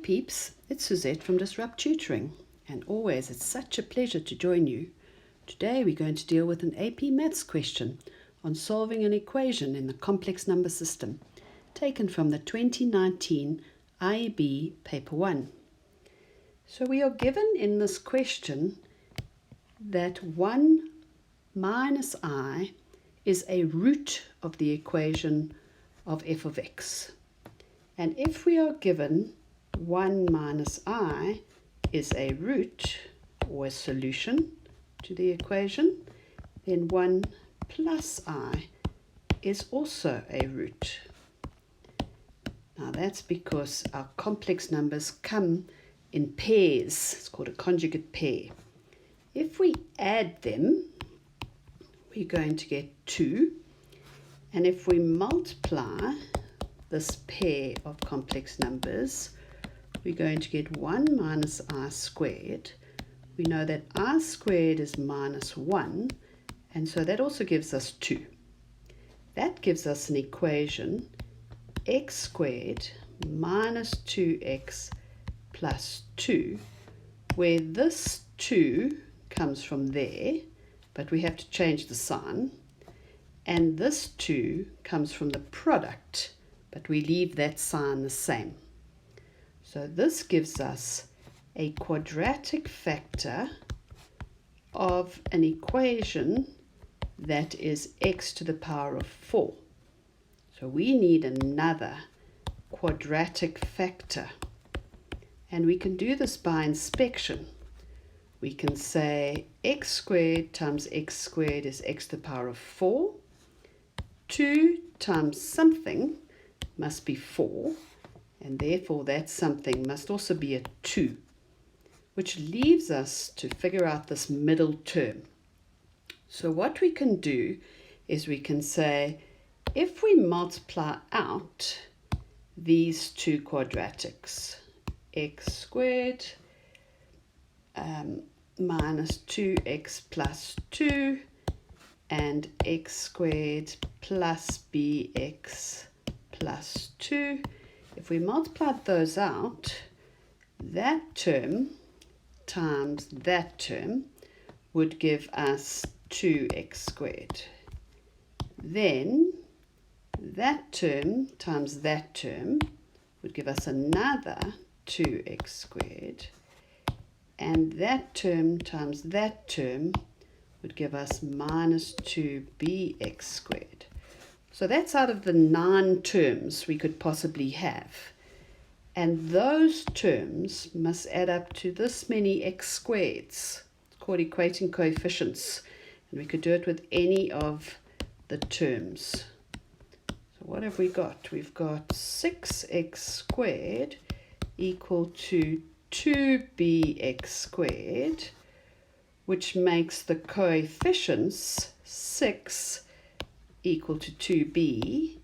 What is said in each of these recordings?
peeps, it's Suzette from Disrupt Tutoring, and always it's such a pleasure to join you. Today we're going to deal with an AP Maths question on solving an equation in the complex number system, taken from the 2019 IEB Paper 1. So we are given in this question that 1 minus I is a root of the equation of f of x. And if we are given 1 minus I is a root or a solution to the equation, then 1 plus I is also a root. Now that's because our complex numbers come in pairs. It's called a conjugate pair. If we add them, we're going to get 2. And if we multiply this pair of complex numbers, we're going to get 1 minus I squared. We know that I squared is minus 1, and so that also gives us 2. That gives us an equation, x squared minus 2x plus 2, where this 2 comes from there, but we have to change the sign, and this 2 comes from the product, but we leave that sign the same. So this gives us a quadratic factor of an equation that is x to the power of 4. So we need another quadratic factor. And we can do this by inspection. We can say x squared times x squared is x to the power of 4. 2 times something must be 4, and therefore that something must also be a 2, which leaves us to figure out this middle term. So what we can do is we can say, if we multiply out these two quadratics, x squared minus 2x plus 2 and x squared plus bx plus 2. If we multiply those out, that term times that term would give us 2x squared. Then that term times that term would give us another 2x squared. And that term times that term would give us minus 2bx squared. So that's out of the 9 terms we could possibly have. And those terms must add up to this many x squareds. It's called equating coefficients. And we could do it with any of the terms. So what have we got? We've got 6x squared equal to 2bx squared, which makes the coefficients 6 equal to 2b,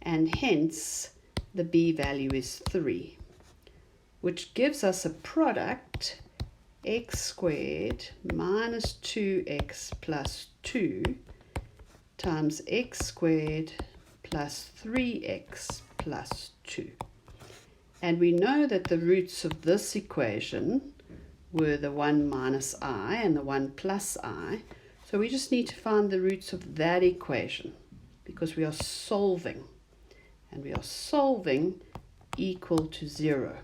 and hence the b value is 3, which gives us a product x squared minus 2x plus 2 times x squared plus 3x plus 2. And we know that the roots of this equation were the 1 minus I and the 1 plus I, so we just need to find the roots of that equation because we are solving, and we are solving equal to 0.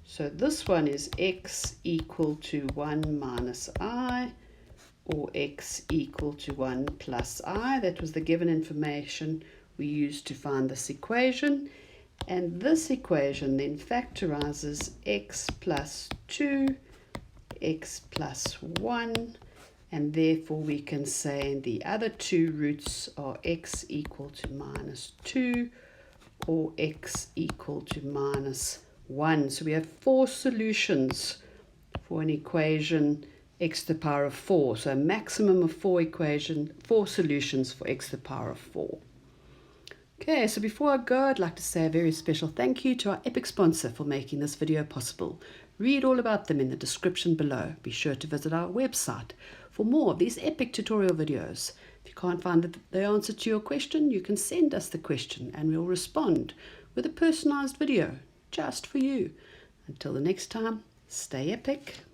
So this one is x equal to 1 minus I, or x equal to 1 plus I. That was the given information we used to find this equation. And this equation then factorizes x plus 2, x plus 1, and therefore we can say the other two roots are x equal to minus 2 or x equal to minus 1. So we have 4 solutions for an equation x to the power of 4. So a maximum of 4 solutions for x to the power of 4. Okay, so before I go, I'd like to say a very special thank you to our epic sponsor for making this video possible. Read all about them in the description below. Be sure to visit our website for more of these epic tutorial videos. If you can't find the answer to your question, you can send us the question and we'll respond with a personalized video just for you. Until the next time, stay epic.